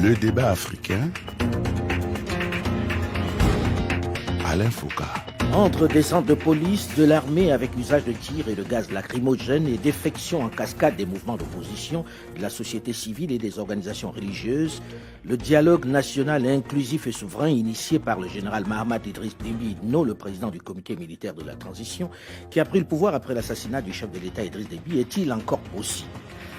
Le débat africain. Alain Foucault. Entre descente de police, de l'armée avec usage de tirs et de gaz lacrymogène et défection en cascade des mouvements d'opposition, de la société civile et des organisations religieuses, le dialogue national inclusif et souverain initié par le général Mahamat Idriss Déby Itno, le président du comité militaire de la transition, qui a pris le pouvoir après l'assassinat du chef de l'État Idriss Déby, est-il encore possible ?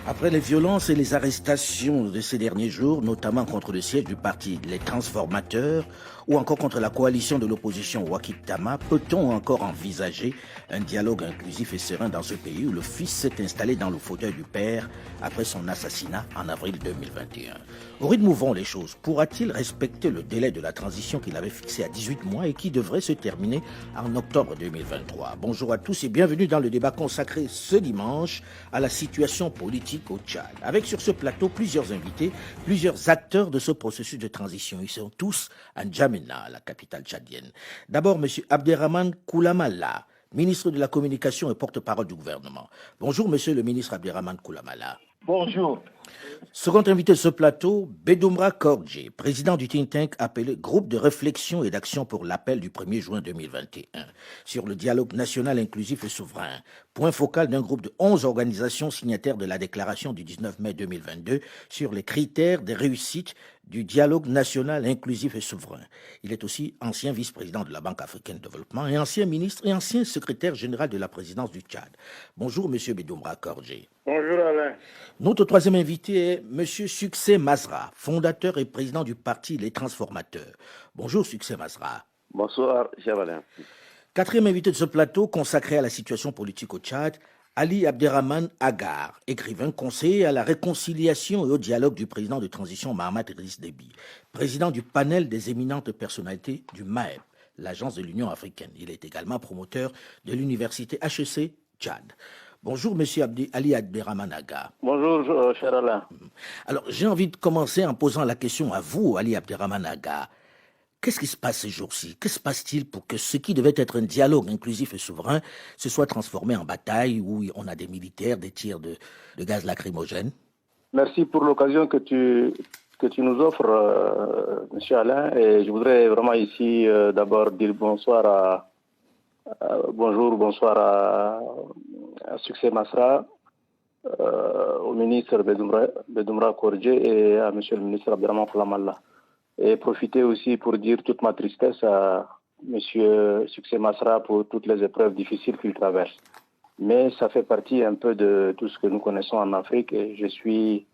Après les violences et les arrestations de ces derniers jours, notamment contre le siège du parti Les Transformateurs ou encore contre la coalition de l'opposition Wakil Tama, peut-on encore envisager un dialogue inclusif et serein dans ce pays où le fils s'est installé dans le fauteuil du père après son assassinat en avril 2021 ? Au rythme où vont les choses, pourra-t-il respecter le délai de la transition qu'il avait fixé à 18 mois et qui devrait se terminer en octobre 2023 ? Bonjour à tous et bienvenue dans le débat consacré ce dimanche à la situation politique au Tchad. Avec sur ce plateau plusieurs invités, plusieurs acteurs de ce processus de transition. Ils sont tous à N'Djamena, la capitale tchadienne. D'abord, M. Abderrahmane Koulamala, ministre de la Communication et porte-parole du gouvernement. Bonjour, Monsieur le ministre Abderrahmane Koulamala. Bonjour. Second invité de ce plateau, Bedoumra Kordje, président du think tank appelé Groupe de réflexion et d'action pour l'appel du 1er juin 2021 sur le dialogue national inclusif et souverain, point focal d'un groupe de 11 organisations signataires de la déclaration du 19 mai 2022 sur les critères de réussite du dialogue national inclusif et souverain. Il est aussi ancien vice-président de la Banque africaine de développement et ancien ministre et ancien secrétaire général de la présidence du Tchad. Bonjour, Monsieur Bedoumra Kordje. Bonjour Alain. Notre troisième invité est M. Succès Masra, fondateur et président du parti Les Transformateurs. Bonjour Succès Masra. Bonsoir, cher Alain. Quatrième invité de ce plateau consacré à la situation politique au Tchad, Ali Abderrahmane Agar, écrivain conseiller à la réconciliation et au dialogue du président de transition Mahamat Idriss Déby, président du panel des éminentes personnalités du MAEP, l'agence de l'Union africaine. Il est également promoteur de l'université HEC Tchad. Bonjour, Monsieur Ali Abderrahmane Agar. Bonjour, cher Alain. Alors, j'ai envie de commencer en posant la question à vous, Ali Abderrahmane Agar. Qu'est-ce qui se passe ces jours-ci ? Que se passe-t-il pour que ce qui devait être un dialogue inclusif et souverain se soit transformé en bataille où on a des militaires, des tirs de gaz lacrymogène ? Merci pour l'occasion que tu nous offres, Monsieur Alain. Et je voudrais vraiment ici d'abord dire bonsoir à Succès Masra, au ministre Bedoumra Kordje et à Monsieur le ministre Abderrahmane Koulamala. Et profiter aussi pour dire toute ma tristesse à Monsieur Succès Masra pour toutes les épreuves difficiles qu'il traverse. Mais ça fait partie un peu de tout ce que nous connaissons en Afrique et je suis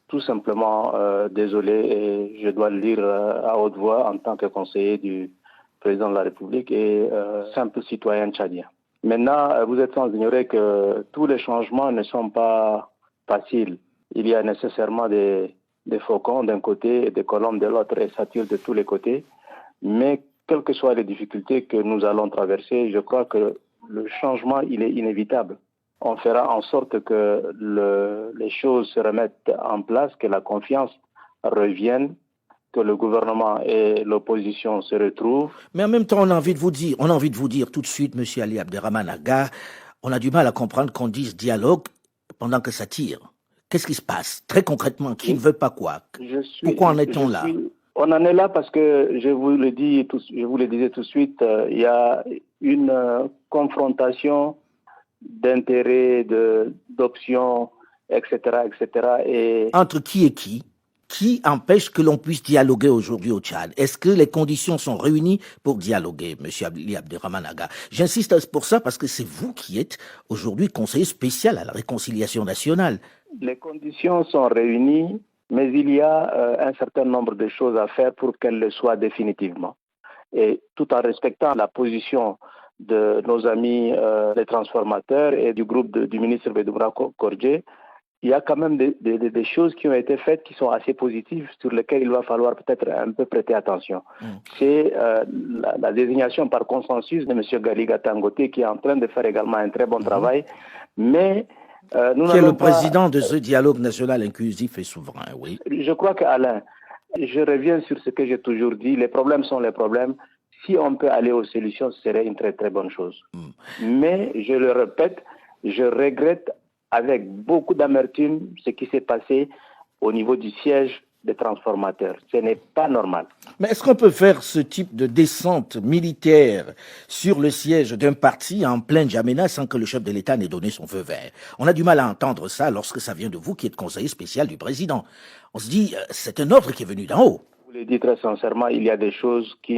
tout simplement désolé et je dois le dire à haute voix en tant que conseiller du président de la République et simple citoyen tchadien. Maintenant, vous êtes sans ignorer que tous les changements ne sont pas faciles. Il y a nécessairement des faucons d'un côté et des colombes de l'autre et ça tire de tous les côtés. Mais quelles que soient les difficultés que nous allons traverser, je crois que le changement, il est inévitable. On fera en sorte que les choses se remettent en place, que la confiance revienne, que le gouvernement et l'opposition se retrouvent. Mais en même temps, on a envie de vous dire tout de suite, Monsieur Ali Abderrahmane Agar, on a du mal à comprendre qu'on dise dialogue pendant que ça tire. Qu'est-ce qui se passe très concrètement? Qui ne veut pas quoi? Pourquoi en est-on là? On en est là parce que, je vous le disais tout de suite, il y a une confrontation d'intérêts, d'options, etc., etc. Et entre qui et qui? Qui empêche que l'on puisse dialoguer aujourd'hui au Tchad? Est-ce que les conditions sont réunies pour dialoguer, Monsieur Ali Abderrahmane Agar? J'insiste pour ça parce que c'est vous qui êtes aujourd'hui conseiller spécial à la réconciliation nationale. Les conditions sont réunies, mais il y a un certain nombre de choses à faire pour qu'elles le soient définitivement. Et tout en respectant la position de nos amis les transformateurs et du groupe du ministre Bedoumra Kordje, il y a quand même des choses qui ont été faites qui sont assez positives, sur lesquelles il va falloir peut-être un peu prêter attention. C'est la désignation par consensus de M. Galiga Tangote, qui est en train de faire également un très bon travail, mais nous qui est le président de ce dialogue national inclusif et souverain, oui. Je crois qu'Alain, je reviens sur ce que j'ai toujours dit, les problèmes sont les problèmes. Si on peut aller aux solutions, ce serait une très très bonne chose. Mais, je le répète, je regrette avec beaucoup d'amertume ce qui s'est passé au niveau du siège des transformateurs. Ce n'est pas normal. Mais est-ce qu'on peut faire ce type de descente militaire sur le siège d'un parti en pleine N'Djamena sans que le chef de l'État n'ait donné son feu vert? On a du mal à entendre ça lorsque ça vient de vous qui êtes conseiller spécial du président. On se dit, c'est un ordre qui est venu d'en haut. Je vous le dis très sincèrement, il y a des choses qui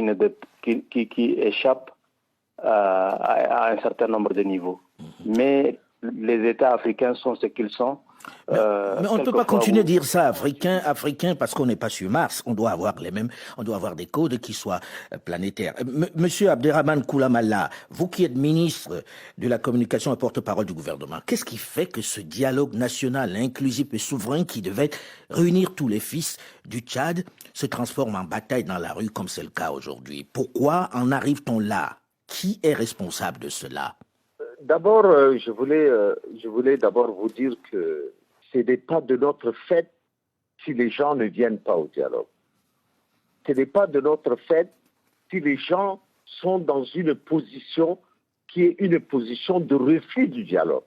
échappent à un certain nombre de niveaux. Mais les États africains sont ce qu'ils sont. Mais on ne peut pas continuer à dire ça, africain, parce qu'on n'est pas sur Mars. On doit avoir on doit avoir des codes qui soient planétaires. Monsieur Abderrahmane Koulamalla, vous qui êtes ministre de la communication et porte-parole du gouvernement, qu'est-ce qui fait que ce dialogue national, inclusif et souverain qui devait réunir tous les fils du Tchad se transforme en bataille dans la rue comme c'est le cas aujourd'hui? Pourquoi en arrive-t-on là? Qui est responsable de cela? D'abord, je voulais d'abord vous dire que ce n'est pas de notre fait si les gens ne viennent pas au dialogue. Ce n'est pas de notre fait si les gens sont dans une position qui est une position de refus du dialogue.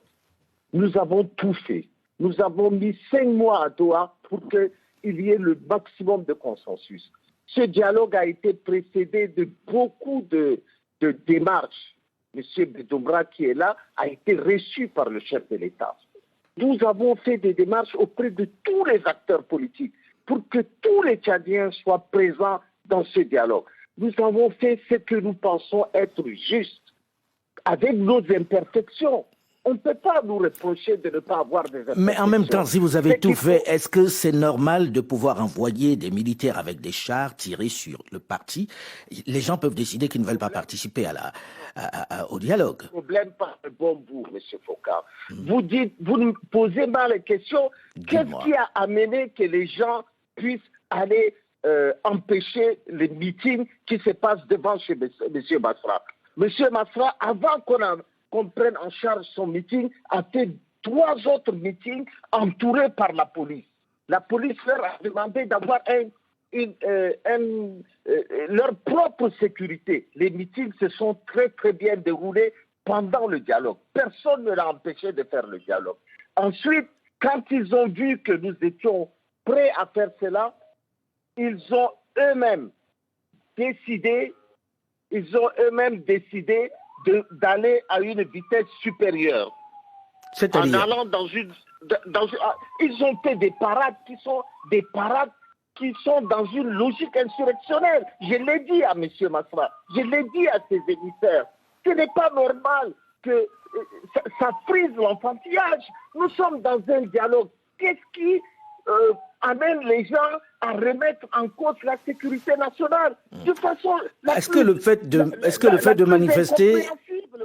Nous avons tout fait. Nous avons mis 5 mois à Doha pour qu'il y ait le maximum de consensus. Ce dialogue a été précédé de beaucoup de démarches. M. Bedoumbra, qui est là, a été reçu par le chef de l'État. Nous avons fait des démarches auprès de tous les acteurs politiques pour que tous les Tchadiens soient présents dans ce dialogue. Nous avons fait ce que nous pensons être juste, avec nos imperfections. On ne peut pas nous reprocher de ne pas avoir des imperfections. Mais en même temps, si vous avez tout fait, est-ce que c'est normal de pouvoir envoyer des militaires avec des chars tirer sur le parti? Les gens peuvent décider qu'ils ne veulent pas participer au dialogue. Le problème par le bon bout, M. Foucault. Vous nous posez mal la question. Qu'est-ce qui a amené que les gens puissent aller empêcher les meetings qui se passent devant chez M. Masra? M. Masra, avant qu'on prenne en charge son meeting, a fait 3 autres meetings entourés par la police. La police leur a demandé d'avoir leur propre sécurité. Les meetings se sont très très bien déroulés pendant le dialogue. Personne ne l'a empêché de faire le dialogue. Ensuite, quand ils ont vu que nous étions prêts à faire cela, ils ont eux-mêmes décidé d'aller à une vitesse supérieure. C'est-à-dire? En allant ils ont fait des parades qui sont dans une logique insurrectionnelle. Je l'ai dit à M. Masra, je l'ai dit à ses émissaires. Ce n'est pas normal que ça frise l'enfantillage. Nous sommes dans un dialogue. Qu'est-ce qui amène les gens à remettre en cause la sécurité nationale? De façon est-ce que le fait de manifester...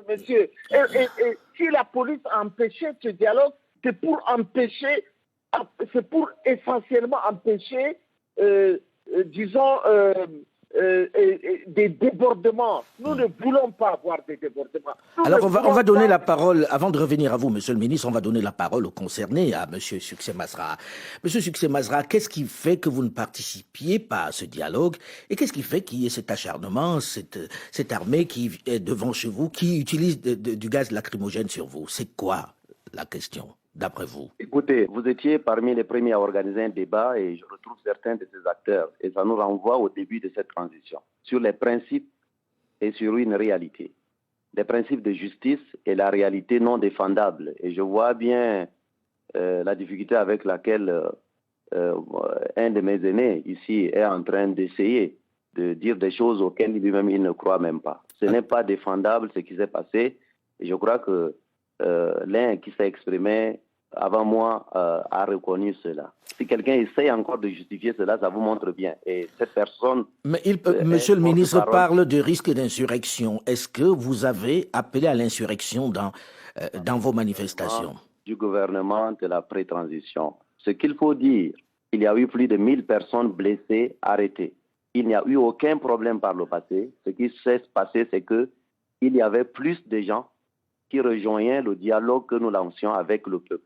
Monsieur. Et si la police a empêché ce dialogue, c'est pour essentiellement empêcher, des débordements. Nous ne voulons pas avoir des débordements. Alors on va donner la parole, avant de revenir à vous, Monsieur le Ministre, on va donner la parole aux concernés, à Monsieur Succès Masra. Monsieur Succès Masra, qu'est-ce qui fait que vous ne participiez pas à ce dialogue et qu'est-ce qui fait qu'il y ait cet acharnement, cette armée qui est devant chez vous, qui utilise du gaz lacrymogène sur vous? C'est quoi la question, d'après vous? Écoutez, vous étiez parmi les premiers à organiser un débat et je retrouve certains de ces acteurs et ça nous renvoie au début de cette transition sur les principes et sur une réalité. Des principes de justice et la réalité non défendable. Et je vois bien la difficulté avec laquelle un de mes aînés ici est en train d'essayer de dire des choses auxquelles lui-même il ne croit même pas. Ce n'est pas défendable ce qui s'est passé et je crois que l'un qui s'est exprimé avant moi a reconnu cela. Si quelqu'un essaye encore de justifier cela, ça vous montre bien. Et cette personne... Mais Monsieur le ministre parle de risque d'insurrection. Est-ce que vous avez appelé à l'insurrection dans vos manifestations? Du gouvernement de la pré-transition. Ce qu'il faut dire, il y a eu plus de 1000 personnes blessées, arrêtées. Il n'y a eu aucun problème par le passé. Ce qui s'est passé, c'est qu'il y avait plus de gens qui rejoignaient le dialogue que nous lancions avec le peuple.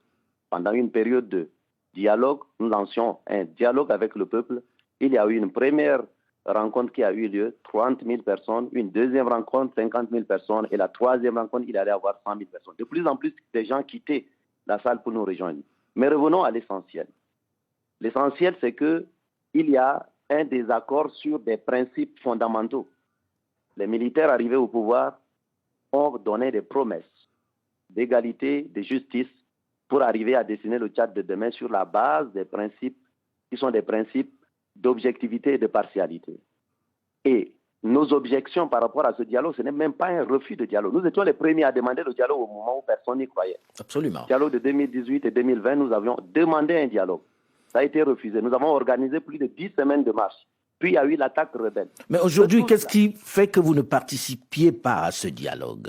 Pendant une période de dialogue, nous lancions un dialogue avec le peuple. Il y a eu une première rencontre qui a eu lieu, 30 000 personnes, une deuxième rencontre, 50 000 personnes, et la troisième rencontre, il allait y avoir 100 000 personnes. De plus en plus, des gens quittaient la salle pour nous rejoindre. Mais revenons à l'essentiel. L'essentiel, c'est que il y a un désaccord sur des principes fondamentaux. Les militaires arrivés au pouvoir ont donné des promesses d'égalité, de justice, pour arriver à dessiner le Tchad de demain sur la base des principes qui sont des principes d'objectivité et de partialité. Et nos objections par rapport à ce dialogue, ce n'est même pas un refus de dialogue. Nous étions les premiers à demander le dialogue au moment où personne n'y croyait. Absolument. Le dialogue de 2018 et 2020, nous avions demandé un dialogue. Ça a été refusé. Nous avons organisé plus de 10 semaines de marche. Puis il y a eu l'attaque rebelle. Mais aujourd'hui, qu'est-ce qui fait que vous ne participiez pas à ce dialogue?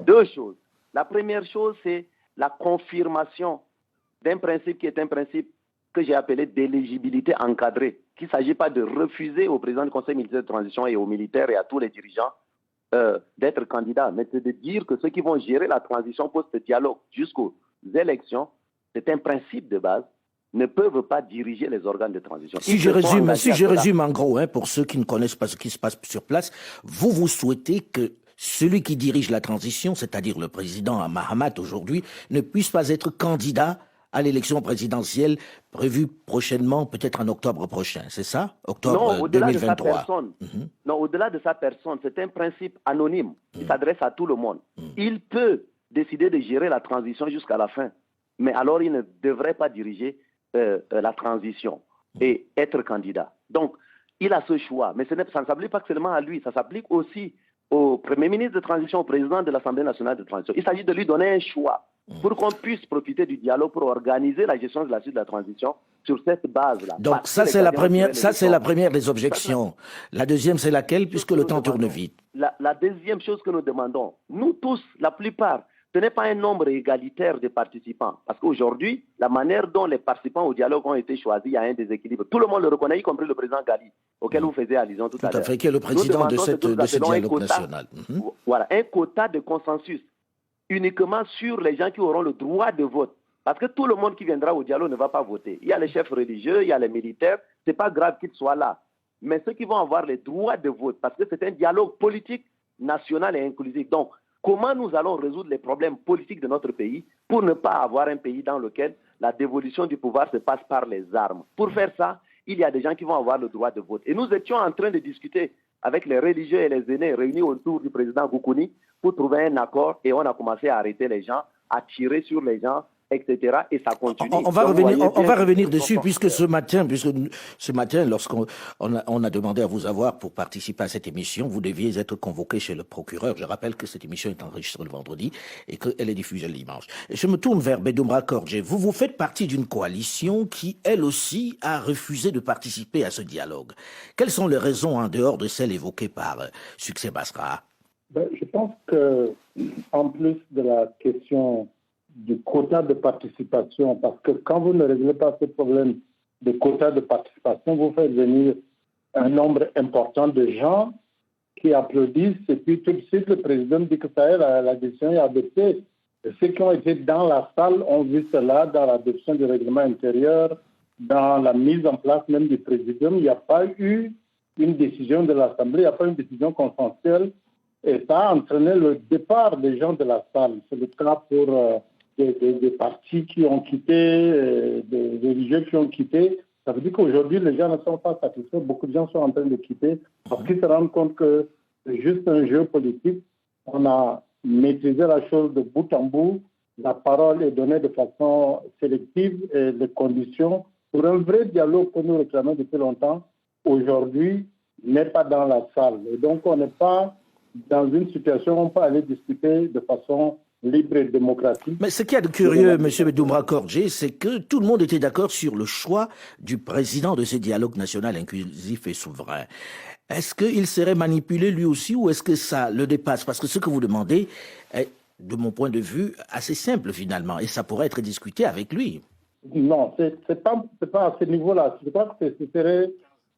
Deux choses. La première chose, c'est la confirmation d'un principe qui est un principe que j'ai appelé d'éligibilité encadrée. Qu'il ne s'agit pas de refuser au président du Conseil militaire de transition et aux militaires et à tous les dirigeants d'être candidats, mais c'est de dire que ceux qui vont gérer la transition post-dialogue jusqu'aux élections, c'est un principe de base, ne peuvent pas diriger les organes de transition. Si je résume en gros, pour ceux qui ne connaissent pas ce qui se passe sur place, vous souhaitez que celui qui dirige la transition, c'est-à-dire le président Mahamat aujourd'hui, ne puisse pas être candidat à l'élection présidentielle prévue prochainement, peut-être en octobre prochain, c'est ça? Octobre 2023. Non, au-delà de sa personne, c'est un principe anonyme qui s'adresse à tout le monde. Il peut décider de gérer la transition jusqu'à la fin, mais alors il ne devrait pas diriger la transition et être candidat. Donc, il a ce choix, mais ça ne s'applique pas seulement à lui, ça s'applique aussi au Premier ministre de transition, au président de l'Assemblée nationale de transition. Il s'agit de lui donner un choix pour qu'on puisse profiter du dialogue pour organiser la gestion de la suite de la transition sur cette base-là. Donc ça c'est la première des objections. La deuxième c'est laquelle, puisque le temps tourne vite? La deuxième chose que nous demandons, nous tous, la plupart, ce n'est pas un nombre égalitaire de participants. Parce qu'aujourd'hui, la manière dont les participants au dialogue ont été choisis, il y a un déséquilibre. Tout le monde le reconnaît, y compris le président Gali, auquel vous faisiez allusion tout à l'heure. Tout à fait, qui est le président de ce dialogue national. Voilà, un quota de consensus uniquement sur les gens qui auront le droit de vote. Parce que tout le monde qui viendra au dialogue ne va pas voter. Il y a les chefs religieux, il y a les militaires, ce n'est pas grave qu'ils soient là. Mais ceux qui vont avoir les droits de vote, parce que c'est un dialogue politique national et inclusif. Donc, comment nous allons résoudre les problèmes politiques de notre pays pour ne pas avoir un pays dans lequel la dévolution du pouvoir se passe par les armes? Pour faire ça, il y a des gens qui vont avoir le droit de vote. Et nous étions en train de discuter avec les religieux et les aînés réunis autour du président Goukouni pour trouver un accord, et on a commencé à arrêter les gens, à tirer sur les gens, etc. Et ça continue. On va revenir dessus, puisque ce matin, lorsqu'on a demandé à vous avoir pour participer à cette émission, vous deviez être convoqué chez le procureur. Je rappelle que cette émission est enregistrée le vendredi et qu'elle est diffusée le dimanche. Et je me tourne vers Bédoumra Kordje. Vous faites partie d'une coalition qui, elle aussi, a refusé de participer à ce dialogue. Quelles sont les raisons, en dehors de celles évoquées par Succès Masra? Je pense que, en plus de la question du quota de participation, parce que quand vous ne réglez pas ce problème de quota de participation, vous faites venir un nombre important de gens qui applaudissent, et puis tout de suite le président dit que ça y est, la décision est adoptée. Et ceux qui ont été dans la salle ont vu cela dans l'adoption du règlement intérieur, dans la mise en place même du présidium. Il n'y a pas eu une décision de l'Assemblée, il n'y a pas une décision consensuelle, et ça a entraîné le départ des gens de la salle. C'est le cas pour des partis qui ont quitté, des religieux qui ont quitté. Ça veut dire qu'aujourd'hui, les gens ne sont pas satisfaits. Beaucoup de gens sont en train de quitter parce qu'ils se rendent compte que c'est juste un jeu politique. On a maîtrisé la chose de bout en bout. La parole est donnée de façon sélective et les conditions pour un vrai dialogue que nous réclamons depuis longtemps, aujourd'hui, n'est pas dans la salle. Et donc, on n'est pas dans une situation où on peut aller discuter de façon libre et démocratique. Mais ce qu'il y a de curieux, M. Bédoumra Kordje, c'est que tout le monde était d'accord sur le choix du président de ce dialogue national inclusif et souverain. Est-ce qu'il serait manipulé lui aussi, ou est-ce que ça le dépasse? Parce que ce que vous demandez est, de mon point de vue, assez simple finalement, et ça pourrait être discuté avec lui. Non, c'est pas à ce niveau-là. Je crois que ce serait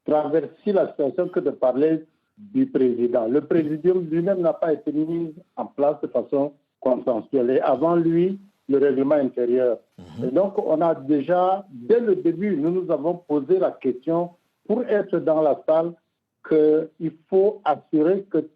traverser la situation que de parler du président. Le présidium lui-même n'a pas été mis en place de façon consensuelle. Et avant lui, le règlement intérieur. Et donc, on a déjà, dès le début, nous avons posé la question, pour être dans la salle, qu'il faut assurer que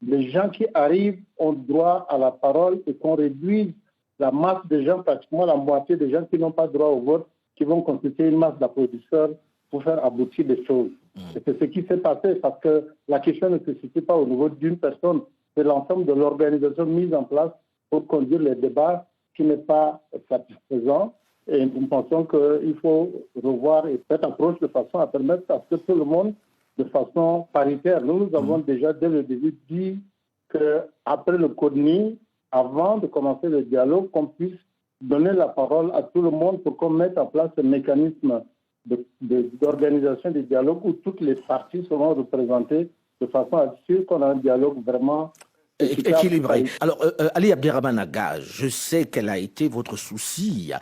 les gens qui arrivent ont droit à la parole et qu'on réduise la masse de gens, pratiquement la moitié des gens qui n'ont pas droit au vote, qui vont constituer une masse d'applaudisseurs pour faire aboutir les choses. Et c'est ce qui s'est passé parce que la question ne se situe pas au niveau d'une personne, c'est l'ensemble de l'organisation mise en place pour conduire les débats qui n'est pas satisfaisant. Et nous pensons qu'il faut revoir cette approche de façon à permettre à ce que tout le monde, de façon paritaire, nous avons déjà dès le début dit qu'après le CODNI, avant de commencer le dialogue, qu'on puisse donner la parole à tout le monde pour qu'on mette en place ce mécanisme d'organisation du dialogue où toutes les parties seront représentées de façon à assurer qu'on a un dialogue vraiment équilibré. Alors, Ali Abderrahmane Aga, je sais quel a été votre souci.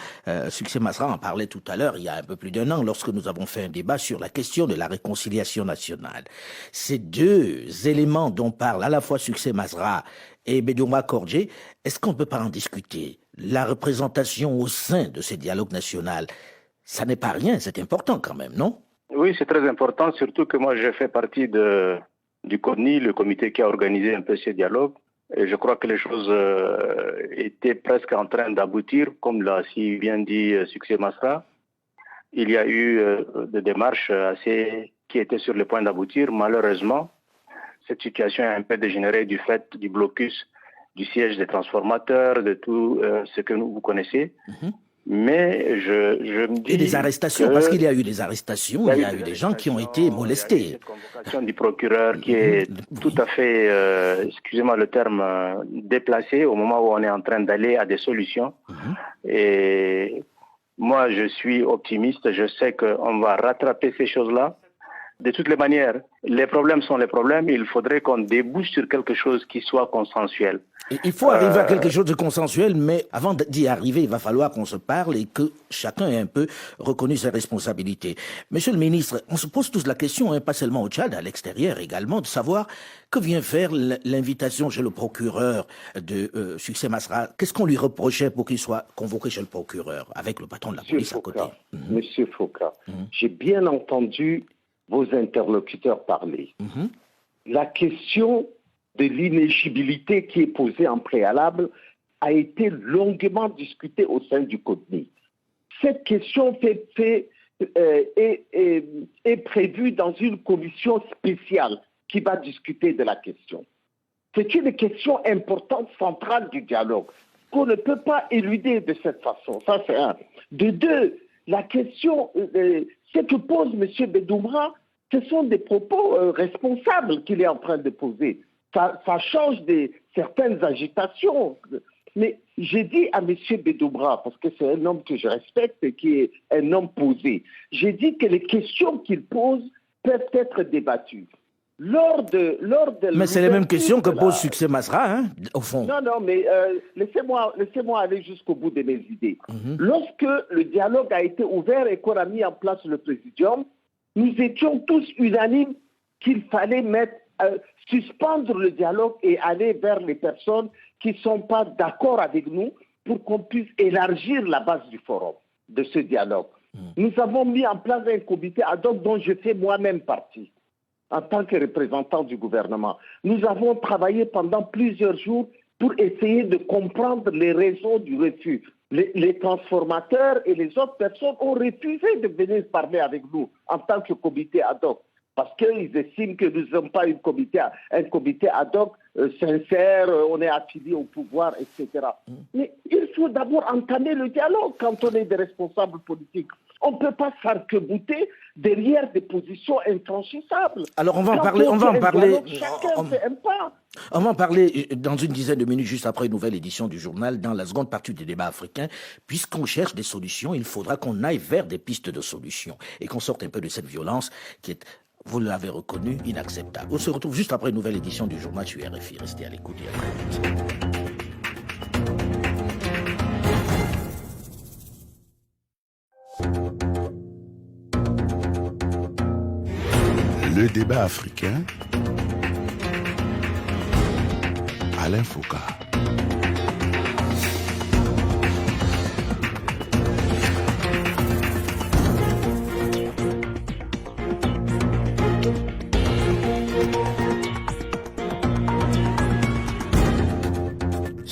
Succès Masra en parlait tout à l'heure, il y a un peu plus d'un an, lorsque nous avons fait un débat sur la question de la réconciliation nationale. Ces deux éléments dont parle à la fois Succès Masra et Bedouma Kordje, est-ce qu'on ne peut pas en discuter? La représentation au sein de ces dialogues nationaux, ça n'est pas rien, c'est important quand même, non? Oui, c'est très important, surtout que moi, je fais partie du CODNI, le comité qui a organisé un peu ces dialogues. Et je crois que les choses étaient presque en train d'aboutir, comme l'a si bien dit Succès Masra. Il y a eu des démarches qui étaient sur le point d'aboutir. Malheureusement, cette situation est un peu dégénérée du fait du blocus du siège des transformateurs, de tout ce que vous connaissez. Mais je me dis... Et des arrestations, parce qu'il y a eu des arrestations, il y a eu des gens qui ont été molestés. Il y a eu cette convocation du procureur qui est tout à fait, excusez-moi le terme, déplacé au moment où on est en train d'aller à des solutions. Et moi, je suis optimiste, je sais qu'on va rattraper ces choses-là. De toutes les manières, les problèmes sont les problèmes. Il faudrait qu'on débouche sur quelque chose qui soit consensuel. Il faut arriver à quelque chose de consensuel, mais avant d'y arriver, il va falloir qu'on se parle et que chacun ait un peu reconnu ses responsabilités. Monsieur le ministre, on se pose tous la question, pas seulement au Tchad, à l'extérieur également, de savoir que vient faire l'invitation chez le procureur de Succès Masra. Qu'est-ce qu'on lui reprochait pour qu'il soit convoqué chez le procureur, avec le patron de la police à côté? Monsieur Foucault, j'ai bien entendu vos interlocuteurs parler. La question de l'inéligibilité qui est posée en préalable a été longuement discutée au sein du CODNI. Cette question est prévue dans une commission spéciale qui va discuter de la question. C'est une question importante, centrale du dialogue, qu'on ne peut pas éluder de cette façon. Ça, c'est un. De deux, la question, ce que pose M. Bedoumra, ce sont des propos responsables qu'il est en train de poser. Ça change certaines agitations. Mais j'ai dit à M. Bedoumra, parce que c'est un homme que je respecte et qui est un homme posé, j'ai dit que les questions qu'il pose peuvent être débattues. Mais c'est les mêmes questions que pose Succès Masra, hein, au fond. Non, mais laissez-moi aller jusqu'au bout de mes idées. Lorsque le dialogue a été ouvert et qu'on a mis en place le présidium, nous étions tous unanimes qu'il fallait suspendre le dialogue et aller vers les personnes qui ne sont pas d'accord avec nous pour qu'on puisse élargir la base du forum, de ce dialogue. Nous avons mis en place un comité ad hoc dont je fais moi-même partie, en tant que représentant du gouvernement. Nous avons travaillé pendant plusieurs jours pour essayer de comprendre les raisons du refus. Les transformateurs et les autres personnes ont refusé de venir parler avec nous en tant que comité ad hoc, parce qu'ils estiment que nous ne sommes pas un comité ad hoc sincère, on est affilié au pouvoir, etc. Mais il faut d'abord entamer le dialogue quand on est des responsables politiques. On ne peut pas s'arc-bouter derrière des positions infranchissables. Alors on va en parler dans une dizaine de minutes, juste après une nouvelle édition du journal, dans la seconde partie des débats africains. Puisqu'on cherche des solutions, il faudra qu'on aille vers des pistes de solutions et qu'on sorte un peu de cette violence qui est, vous l'avez reconnu, inacceptable. On se retrouve juste après une nouvelle édition du journal sur RFI. Restez à l'écoute. Le débat africain, Alain Foucault.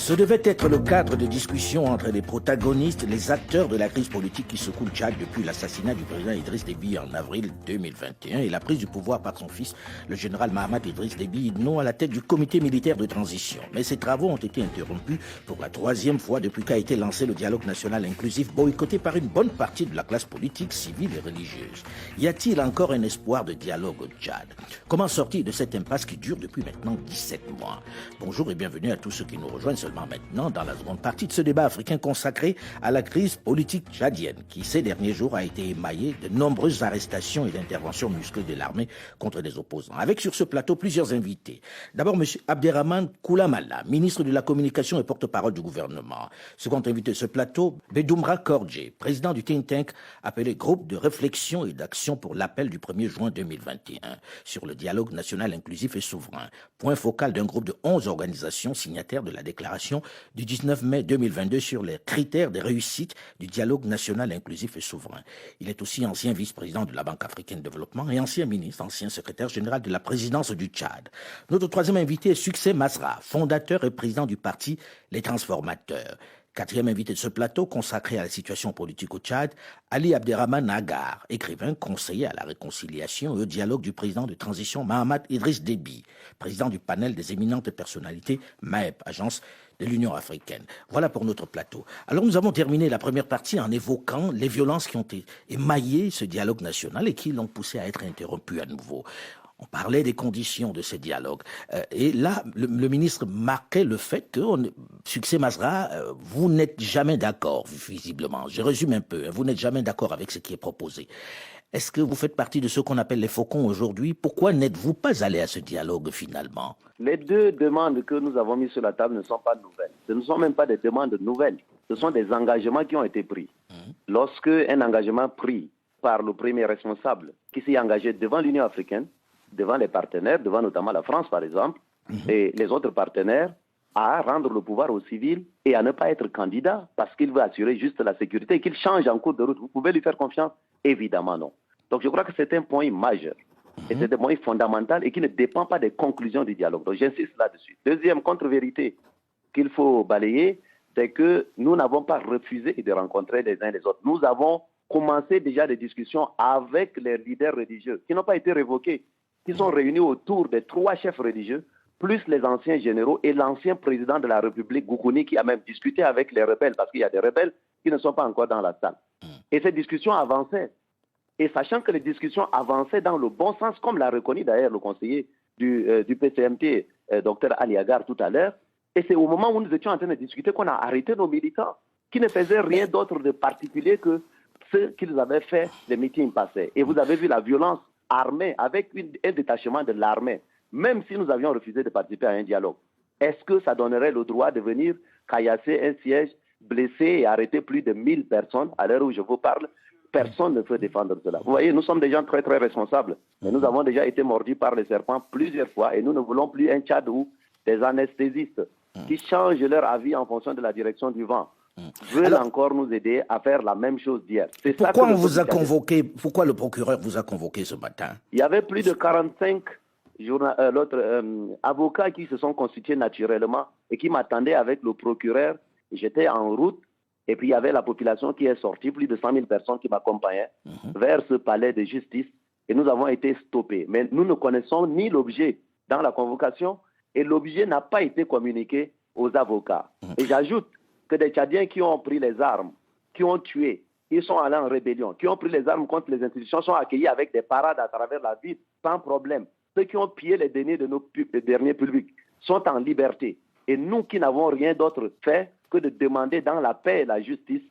Ce devait être le cadre de discussion entre les protagonistes, les acteurs de la crise politique qui secoue le Tchad depuis l'assassinat du président Idriss Déby en avril 2021 et la prise du pouvoir par son fils, le général Mahamat Idriss Déby Itno, à la tête du comité militaire de transition. Mais ces travaux ont été interrompus pour la troisième fois depuis qu'a été lancé le dialogue national inclusif, boycotté par une bonne partie de la classe politique, civile et religieuse. Y a-t-il encore un espoir de dialogue au Tchad? Comment sortir de cette impasse qui dure depuis maintenant 17 mois? Bonjour et bienvenue à tous ceux qui nous rejoignent seulement maintenant dans la seconde partie de ce débat africain consacré à la crise politique tchadienne qui ces derniers jours a été émaillée de nombreuses arrestations et d'interventions musclées de l'armée contre des opposants. Avec sur ce plateau plusieurs invités. D'abord M. Abderrahmane Koulamalla, ministre de la Communication et porte-parole du gouvernement. Second invité de ce plateau, Bedoumra Kordje, président du think tank appelé Groupe de réflexion et d'action pour l'appel du 1er juin 2021 sur le dialogue national inclusif et souverain, point focal d'un groupe de 11 organisations signataires de la déclaration du 19 mai 2022 sur les critères de réussite du dialogue national inclusif et souverain. Il est aussi ancien vice-président de la Banque africaine de développement et ancien ministre, ancien secrétaire général de la présidence du Tchad. Notre troisième invité est Succès Masra, fondateur et président du parti Les Transformateurs. Quatrième invité de ce plateau consacré à la situation politique au Tchad, Ali Abderrahmane Agar, écrivain, conseiller à la réconciliation et au dialogue du président de transition Mahamat Idriss Déby, président du panel des éminentes personnalités MAEP, agence de l'Union africaine. Voilà pour notre plateau. Alors nous avons terminé la première partie en évoquant les violences qui ont émaillé ce dialogue national et qui l'ont poussé à être interrompu à nouveau. On parlait des conditions de ces dialogues. Et là, le ministre marquait le fait que, Succès Masra, vous n'êtes jamais d'accord, visiblement. Je résume un peu. Vous n'êtes jamais d'accord avec ce qui est proposé. Est-ce que vous faites partie de ceux qu'on appelle les faucons aujourd'hui? Pourquoi n'êtes-vous pas allé à ce dialogue finalement? Les deux demandes que nous avons mises sur la table ne sont pas nouvelles. Ce ne sont même pas des demandes nouvelles. Ce sont des engagements qui ont été pris. Lorsque un engagement pris par le premier responsable qui s'est engagé devant l'Union africaine, devant les partenaires, devant notamment la France par exemple, et les autres partenaires, à rendre le pouvoir aux civils et à ne pas être candidat parce qu'il veut assurer juste la sécurité et qu'il change en cours de route. Vous pouvez lui faire confiance? Évidemment non. Donc je crois que c'est un point majeur et c'est un point fondamental et qui ne dépend pas des conclusions du dialogue. Donc j'insiste là-dessus. Deuxième contre-vérité qu'il faut balayer, c'est que nous n'avons pas refusé de rencontrer les uns les autres. Nous avons commencé déjà des discussions avec les leaders religieux qui n'ont pas été révoqués, qui sont réunis autour des 3 chefs religieux, plus les anciens généraux et l'ancien président de la République, Goukouni, qui a même discuté avec les rebelles, parce qu'il y a des rebelles qui ne sont pas encore dans la salle. Et ces discussions avançaient. Et sachant que les discussions avançaient dans le bon sens, comme l'a reconnu d'ailleurs le conseiller du PCMT, Dr Ali Agar, tout à l'heure, et c'est au moment où nous étions en train de discuter qu'on a arrêté nos militants, qui ne faisaient rien d'autre de particulier que ce qu'ils avaient fait les meetings passés. Et vous avez vu la violence armée, avec un détachement de l'armée, même si nous avions refusé de participer à un dialogue. Est-ce que ça donnerait le droit de venir caillasser un siège, blesser et arrêter plus de 1000 personnes à l'heure où je vous parle? Personne ne peut défendre cela. Vous voyez, nous sommes des gens très très responsables. Mais nous avons déjà été mordus par les serpents plusieurs fois et nous ne voulons plus un Tchad où des anesthésistes qui changent leur avis en fonction de la direction du vent veulent encore nous aider à faire la même chose d'hier. Pourquoi on vous a convoqué? Pourquoi le procureur vous a convoqué ce matin? Il y avait plus de 45 avocats qui se sont constitués naturellement et qui m'attendaient avec le procureur. J'étais en route et puis il y avait la population qui est sortie, plus de 100 000 personnes qui m'accompagnaient vers ce palais de justice et nous avons été stoppés. Mais nous ne connaissons ni l'objet dans la convocation et l'objet n'a pas été communiqué aux avocats. Et j'ajoute que des Tchadiens qui ont pris les armes, qui ont tué, ils sont allés en rébellion, qui ont pris les armes contre les institutions, sont accueillis avec des parades à travers la ville, sans problème. Ceux qui ont pillé les deniers de nos derniers publics sont en liberté. Et nous qui n'avons rien d'autre fait que de demander dans la paix et la justice,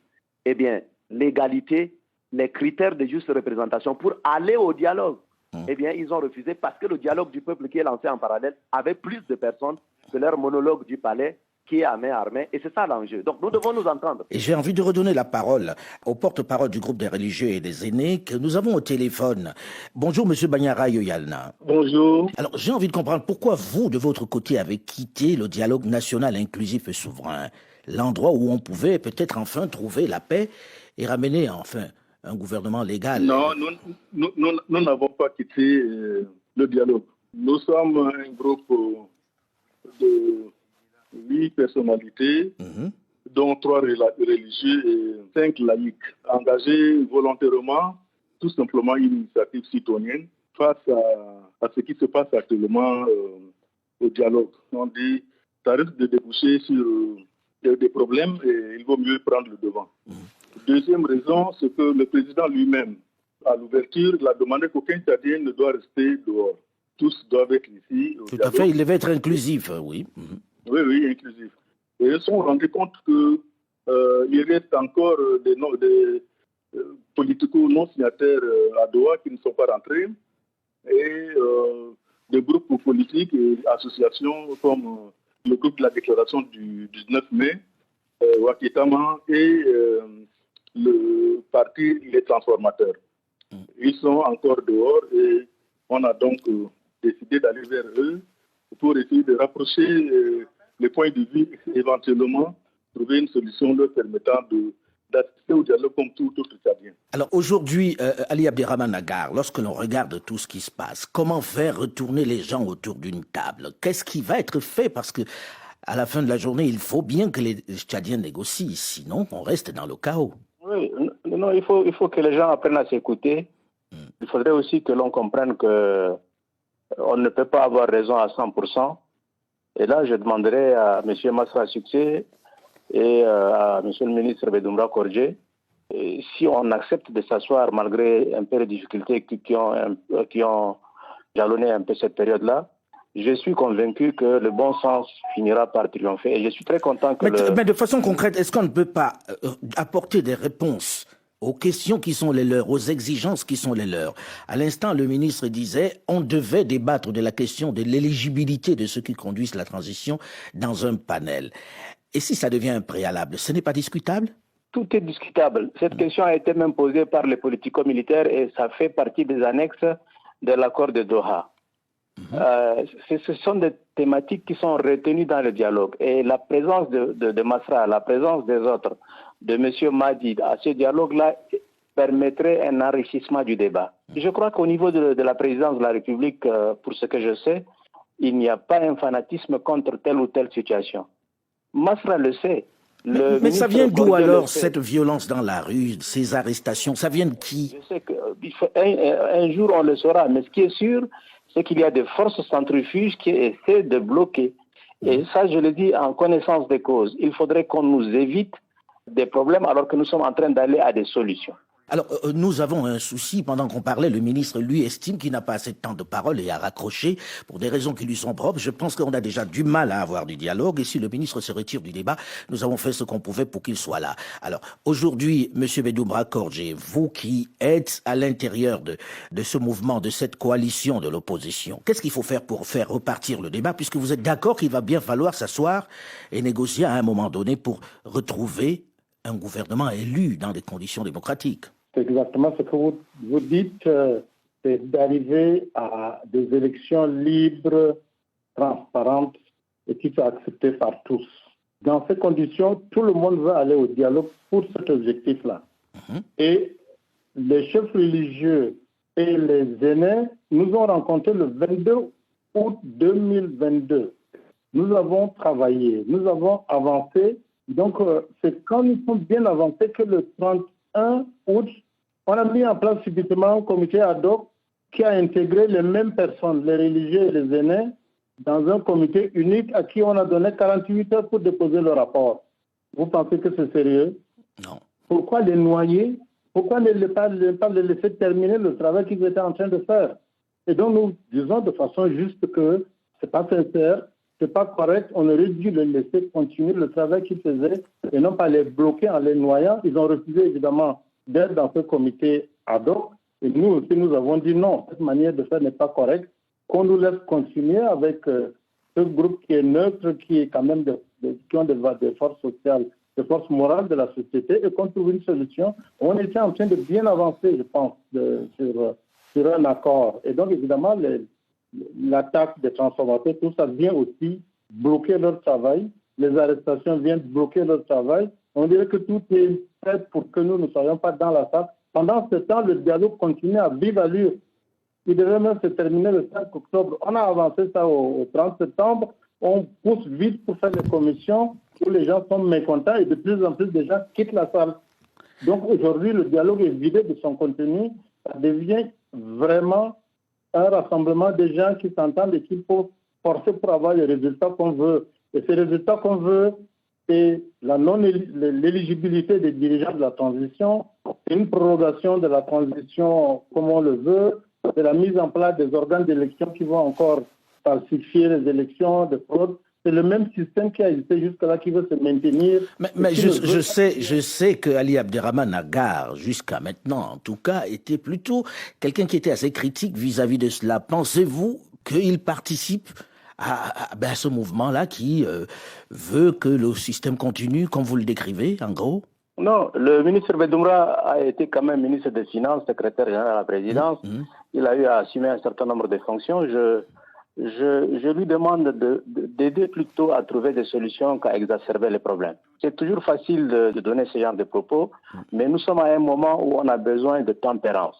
eh bien, l'égalité, les critères de juste représentation pour aller au dialogue. Eh bien, ils ont refusé parce que le dialogue du peuple qui est lancé en parallèle avait plus de personnes que leur monologue du palais qui est à main armée, et c'est ça l'enjeu. Donc nous devons nous entendre. Et j'ai envie de redonner la parole au porte-parole du groupe des religieux et des aînés que nous avons au téléphone. Bonjour Monsieur Banyara Yoyalna. Bonjour. Alors j'ai envie de comprendre pourquoi vous, de votre côté, avez quitté le dialogue national inclusif et souverain, l'endroit où on pouvait peut-être enfin trouver la paix et ramener enfin un gouvernement légal. Non, nous n'avons pas quitté le dialogue. Nous sommes un groupe 8 personnalités, dont 3 religieux et 5 laïcs, engagés volontairement, tout simplement une initiative citoyenne face à ce qui se passe actuellement au dialogue. On dit ça risque de déboucher sur des problèmes et il vaut mieux prendre le devant. Deuxième raison, c'est que le président lui-même, à l'ouverture, il a demandé qu'aucun Tchadien ne doit rester dehors. Tous doivent être ici. Tout à fait, il devait être inclusif, oui. Oui, inclusif. Et ils se sont rendus compte qu'il reste encore des politico non signataires à Doha qui ne sont pas rentrés. Et des groupes politiques et associations comme le groupe de la déclaration du 19 mai, Wakitama et le parti Les Transformateurs. Ils sont encore dehors et on a donc décidé d'aller vers eux pour essayer de rapprocher les points de vue et éventuellement trouver une solution leur permettant d'assister au dialogue comme tout autre Tchadien. Alors aujourd'hui, Ali Abderrahmane Agar, lorsque l'on regarde tout ce qui se passe, comment faire retourner les gens autour d'une table? Qu'est-ce qui va être fait? Parce que à la fin de la journée, il faut bien que les Tchadiens négocient, sinon on reste dans le chaos. Oui, non, il faut que les gens apprennent à s'écouter. Il faudrait aussi que l'on comprenne que on ne peut pas avoir raison à 100%. Et là, je demanderai à M. Masra Succès et à M. le ministre Bedoumra Kordje, si on accepte de s'asseoir malgré un peu de difficultés qui ont jalonné un peu cette période-là, je suis convaincu que le bon sens finira par triompher. Et je suis très content que mais de façon concrète, est-ce qu'on ne peut pas apporter des réponses aux questions qui sont les leurs, aux exigences qui sont les leurs? À l'instant, le ministre disait on devait débattre de la question de l'éligibilité de ceux qui conduisent la transition dans un panel. Et si ça devient un préalable, ce n'est pas discutable? Tout est discutable. Cette question a été même posée par les politico-militaires et ça fait partie des annexes de l'accord de Doha. Ce sont des thématiques qui sont retenues dans le dialogue. Et la présence de Masra, la présence des autres, de M. Mahdi à ce dialogue-là permettrait un enrichissement du débat. Je crois qu'au niveau de la présidence de la République, pour ce que je sais, il n'y a pas un fanatisme contre telle ou telle situation. Masra le sait. Mais ça vient d'où alors, cette violence dans la rue, ces arrestations? Ça vient de qui? Je sais qu'un jour on le saura, mais ce qui est sûr, c'est qu'il y a des forces centrifuges qui essaient de bloquer. Et ça, je le dis en connaissance des causes. Il faudrait qu'on nous évite des problèmes alors que nous sommes en train d'aller à des solutions. Alors, nous avons un souci. Pendant qu'on parlait, le ministre, lui, estime qu'il n'a pas assez de temps de parole et a raccroché pour des raisons qui lui sont propres. Je pense qu'on a déjà du mal à avoir du dialogue. Et si le ministre se retire du débat, nous avons fait ce qu'on pouvait pour qu'il soit là. Alors, aujourd'hui, M. Bedoumra Kordje, vous qui êtes à l'intérieur de ce mouvement, de cette coalition de l'opposition, qu'est-ce qu'il faut faire pour faire repartir le débat, puisque vous êtes d'accord qu'il va bien falloir s'asseoir et négocier à un moment donné pour retrouver un gouvernement élu dans des conditions démocratiques? C'est exactement ce que vous dites, c'est d'arriver à des élections libres, transparentes et qui soient acceptées par tous. Dans ces conditions, tout le monde va aller au dialogue pour cet objectif-là. Et les chefs religieux et les aînés nous ont rencontrés le 22 août 2022. Nous avons travaillé, nous avons avancé. Donc, c'est quand nous sommes bien avancés que le 31 août, on a mis en place subitement un comité ad hoc qui a intégré les mêmes personnes, les religieux et les aînés, dans un comité unique à qui on a donné 48 heures pour déposer le rapport. Vous pensez que c'est sérieux? Non. Pourquoi les noyer? Pourquoi ne pas les laisser terminer le travail qu'ils étaient en train de faire? Et donc, nous disons de façon juste que ce n'est pas sincère, ce n'est pas correct. On aurait dû les laisser continuer le travail qu'ils faisaient et non pas les bloquer en les noyant. Ils ont refusé évidemment d'être dans ce comité ad hoc. Et nous aussi, nous avons dit non, cette manière de faire n'est pas correcte. Qu'on nous laisse continuer avec ce groupe qui est neutre, qui est quand même qui ont des forces sociales, des forces morales de la société, et qu'on trouve une solution. On était en train de bien avancer, je pense, sur un accord. Et donc, évidemment, l'attaque des transformateurs, tout ça vient aussi bloquer leur travail. Les arrestations viennent bloquer leur travail. On dirait que tout est fait pour que nous ne soyons pas dans la salle. Pendant ce temps, le dialogue continue à vive allure. Il devait même se terminer le 5 octobre. On a avancé ça au 30 septembre. on pousse vite pour faire des commissions où les gens sont mécontents et de plus en plus de gens quittent la salle. Donc aujourd'hui, le dialogue est vidé de son contenu. Ça devient vraiment un rassemblement de gens qui s'entendent et qu'il faut forcer pour avoir les résultats qu'on veut. Et ces résultats qu'on veut, c'est l'éligibilité des dirigeants de la transition, c'est une prorogation de la transition comme on le veut, c'est la mise en place des organes d'élection qui vont encore falsifier les élections, de fraude. C'est le même système qui a existé jusque-là qui veut se maintenir. Mais je sais que Ali Abderrahmane Agar, jusqu'à maintenant en tout cas, était plutôt quelqu'un qui était assez critique vis-à-vis de cela. Pensez-vous qu'il participe à ce mouvement-là qui veut que le système continue, comme vous le décrivez, en gros? Non, le ministre Bedoumra a été quand même ministre des Finances, secrétaire général à la présidence. Il a eu à assumer un certain nombre de fonctions. Je lui demande d'aider plutôt à trouver des solutions qu'à exacerber les problèmes. C'est toujours facile de donner ce genre de propos, mais nous sommes à un moment où on a besoin de tempérance.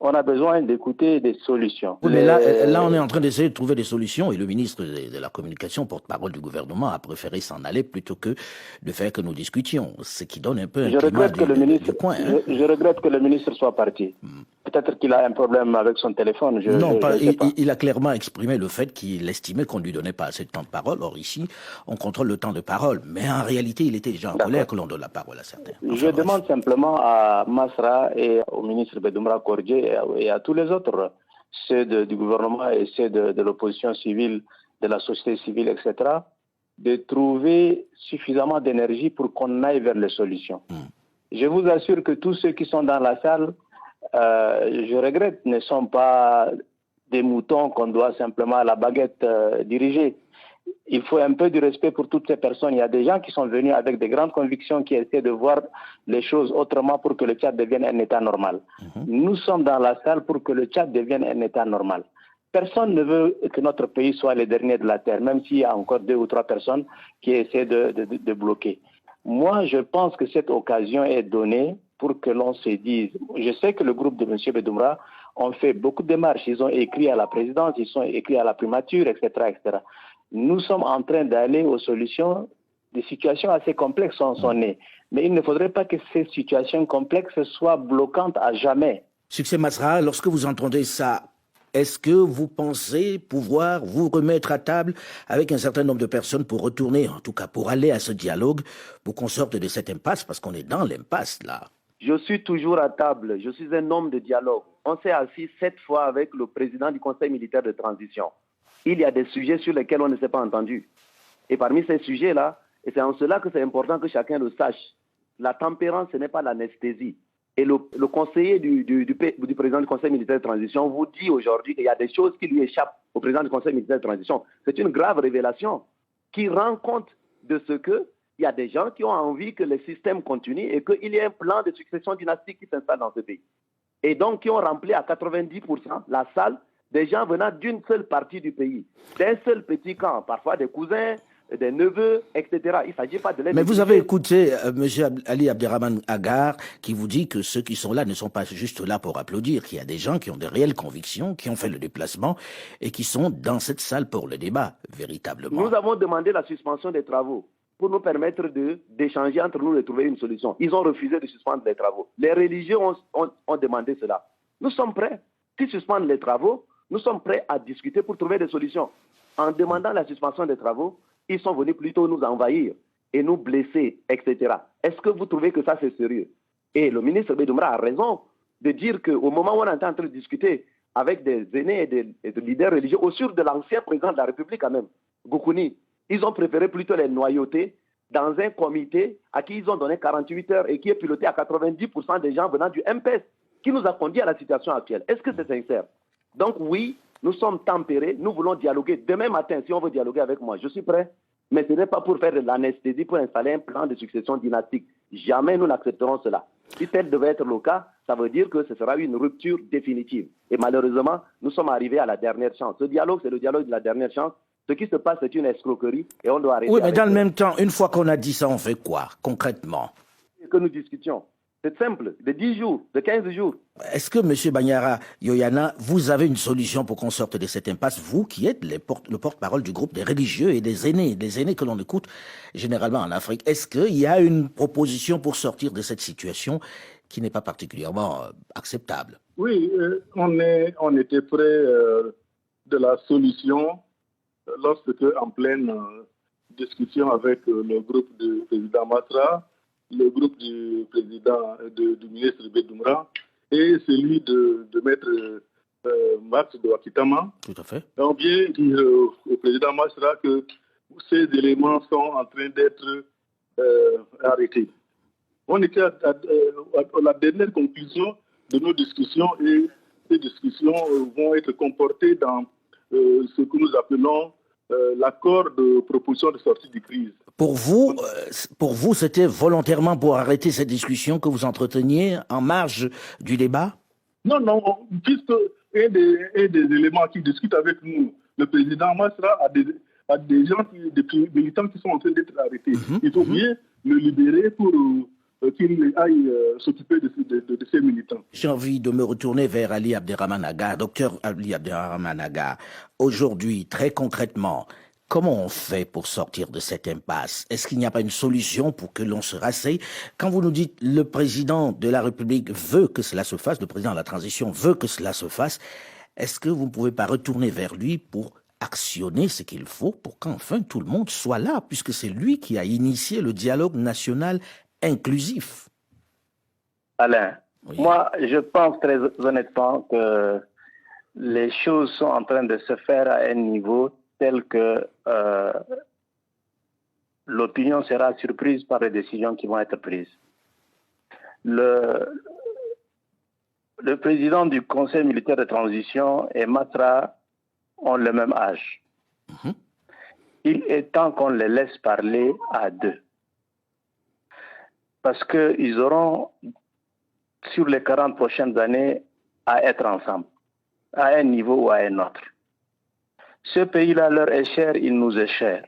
On a besoin d'écouter des solutions. Oui, mais là, on est en train d'essayer de trouver des solutions et le ministre de la Communication, porte-parole du gouvernement, a préféré s'en aller plutôt que de faire que nous discutions, ce qui donne un peu un climat du coin. Je regrette que le ministre soit parti. Peut-être qu'il a un problème avec son téléphone. Il a clairement exprimé le fait qu'il estimait qu'on ne lui donnait pas assez de temps de parole. Or ici, on contrôle le temps de parole. Mais en réalité, il était déjà en colère que l'on donne la parole à certains. Je demande simplement à Masra et au ministre Bedoumra Kordje et à tous les autres, ceux du gouvernement et ceux de l'opposition civile, de la société civile, etc., de trouver suffisamment d'énergie pour qu'on aille vers les solutions. Je vous assure que tous ceux qui sont dans la salle, je regrette, ne sont pas des moutons qu'on doit simplement à la baguette diriger. Il faut un peu de respect pour toutes ces personnes. Il y a des gens qui sont venus avec de grandes convictions, qui essaient de voir les choses autrement pour que le Tchad devienne un État normal. Nous sommes dans la salle pour que le Tchad devienne un État normal. Personne ne veut que notre pays soit le dernier de la terre, même s'il y a encore 2 ou 3 personnes qui essaient de bloquer. Moi, je pense que cette occasion est donnée pour que l'on se dise. Je sais que le groupe de M. Bedoumra ont fait beaucoup de démarches. Ils ont écrit à la présidence, ils ont écrit à la primature, etc., etc. Nous sommes en train d'aller aux solutions. Des situations assez complexes sont nées. Mais il ne faudrait pas que ces situations complexes soient bloquantes à jamais. Succès Masra, lorsque vous entendez ça, est-ce que vous pensez pouvoir vous remettre à table avec un certain nombre de personnes pour retourner, en tout cas pour aller à ce dialogue, pour qu'on sorte de cette impasse, parce qu'on est dans l'impasse là? Je suis toujours à table, je suis un homme de dialogue. On s'est assis 7 fois avec le président du Conseil militaire de transition. Il y a des sujets sur lesquels on ne s'est pas entendu. Et parmi ces sujets-là, et c'est en cela que c'est important que chacun le sache, la tempérance, ce n'est pas l'anesthésie. Et le conseiller du président du Conseil militaire de transition vous dit aujourd'hui qu'il y a des choses qui lui échappent au président du Conseil militaire de transition. C'est une grave révélation qui rend compte de ce que il y a des gens qui ont envie que le système continue et qu'il y ait un plan de succession dynastique qui s'installe dans ce pays. Et donc qui ont rempli à 90% la salle des gens venant d'une seule partie du pays, d'un seul petit camp, parfois des cousins, des neveux, etc. Il ne s'agit pas de les... Mais vous avez écouté M. Ali Abderrahmane Agar qui vous dit que ceux qui sont là ne sont pas juste là pour applaudir, qu'il y a des gens qui ont de réelles convictions, qui ont fait le déplacement et qui sont dans cette salle pour le débat, véritablement. Nous avons demandé la suspension des travaux pour nous permettre d'échanger entre nous et de trouver une solution. Ils ont refusé de suspendre les travaux. Les religieux ont demandé cela. Nous sommes prêts. S'ils suspendent les travaux, nous sommes prêts à discuter pour trouver des solutions. En demandant la suspension des travaux, ils sont venus plutôt nous envahir et nous blesser, etc. Est-ce que vous trouvez que ça c'est sérieux? Et le ministre Bedoumra a raison de dire qu'au moment où on est en train de discuter avec des aînés et des leaders religieux, au sur de l'ancien président de la République quand même, Goukouni, ils ont préféré plutôt les noyauter dans un comité à qui ils ont donné 48 heures et qui est piloté à 90% des gens venant du MPS, qui nous a conduit à la situation actuelle. Est-ce que c'est sincère? Donc oui, nous sommes tempérés, nous voulons dialoguer. Demain matin, si on veut dialoguer avec moi, je suis prêt. Mais ce n'est pas pour faire de l'anesthésie, pour installer un plan de succession dynastique. Jamais nous n'accepterons cela. Si tel devait être le cas, ça veut dire que ce sera une rupture définitive. Et malheureusement, nous sommes arrivés à la dernière chance. Ce dialogue, c'est le dialogue de la dernière chance. Ce qui se passe, c'est une escroquerie et on doit arrêter. Oui, mais dans le même temps, une fois qu'on a dit ça, on fait quoi, concrètement? Que nous discutions. C'est simple, de 10 jours, de 15 jours. Est-ce que, M. Banyara Yoyana, vous avez une solution pour qu'on sorte de cette impasse, vous qui êtes le porte-parole du groupe des religieux et des aînés que l'on écoute généralement en Afrique? Est-ce qu'il y a une proposition pour sortir de cette situation qui n'est pas particulièrement acceptable? Oui, on était près de la solution lorsque, en pleine discussion avec le groupe du président Matra, le groupe du président du ministre Bedoumra et celui de maître Max de Wakitama. Tout à fait. On vient dire au président Matra que ces éléments sont en train d'être arrêtés. On était à la dernière conclusion de nos discussions et ces discussions vont être comportées dans ce que nous appelons l'accord de proposition de sortie de crise. Pour vous, c'était volontairement pour arrêter cette discussion que vous entreteniez en marge du débat? Non, puisque un des éléments qui discute avec nous, le président Masra a des gens, des militants qui sont en train d'être arrêtés. Il faut bien le libérer pour qu'il aille s'occuper de ces militants. J'ai envie de me retourner vers Ali Abderrahmane Aga. Docteur Ali Abderrahmane Aga, aujourd'hui, très concrètement, comment on fait pour sortir de cette impasse? Est-ce qu'il n'y a pas une solution pour que l'on se rasseye? Quand vous nous dites le président de la République veut que cela se fasse, le président de la transition veut que cela se fasse, est-ce que vous ne pouvez pas retourner vers lui pour actionner ce qu'il faut pour qu'enfin tout le monde soit là, puisque c'est lui qui a initié le dialogue national inclusif? Alain, Oui. moi je pense très honnêtement que les choses sont en train de se faire à un niveau tel que l'opinion sera surprise par les décisions qui vont être prises. Le président du Conseil militaire de transition et Matra ont le même âge. Il est temps qu'on les laisse parler à deux. Parce qu'ils auront, sur les 40 prochaines années, à être ensemble, à un niveau ou à un autre. Ce pays-là leur est cher, il nous est cher.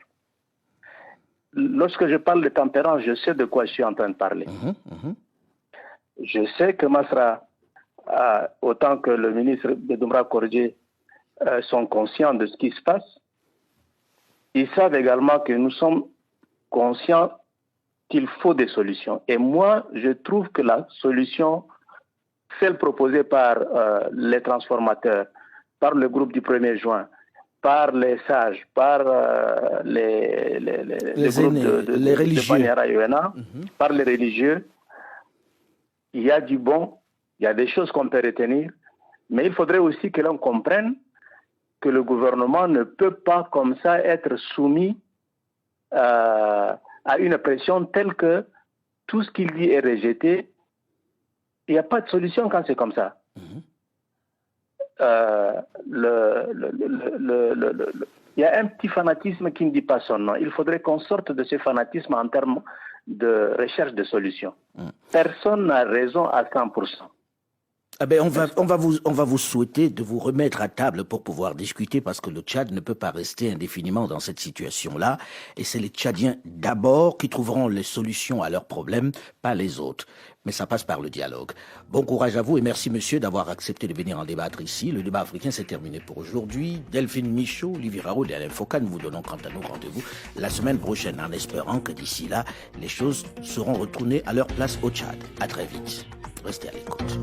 Lorsque je parle de tempérance, je sais de quoi je suis en train de parler. Je sais que Masra, autant que le ministre Bedoumra Kordje, sont conscients de ce qui se passe. Ils savent également que nous sommes conscients qu'il faut des solutions. Et moi, je trouve que la solution, celle proposée par les transformateurs, par le groupe du 1er juin, par les sages, par les groupes les religieux, de Banyara Yoyana, par les religieux, il y a du bon, il y a des choses qu'on peut retenir, mais il faudrait aussi que l'on comprenne que le gouvernement ne peut pas comme ça être soumis à une pression telle que tout ce qu'il dit est rejeté. Il n'y a pas de solution quand c'est comme ça. Il y a un petit fanatisme qui ne dit pas son nom. Il faudrait qu'on sorte de ce fanatisme en termes de recherche de solutions. Personne n'a raison à 100%. Ah ben on va vous souhaiter de vous remettre à table pour pouvoir discuter, parce que le Tchad ne peut pas rester indéfiniment dans cette situation-là. Et c'est les Tchadiens d'abord qui trouveront les solutions à leurs problèmes, pas les autres. Mais ça passe par le dialogue. Bon courage à vous et merci monsieur d'avoir accepté de venir en débattre ici. Le débat africain s'est terminé pour aujourd'hui. Delphine Michaud, Olivier Raoult et Alain Foucault, nous vous donnons quant à nous rendez-vous la semaine prochaine, en espérant que d'ici là, les choses seront retournées à leur place au Tchad. À très vite. Restez à l'écoute.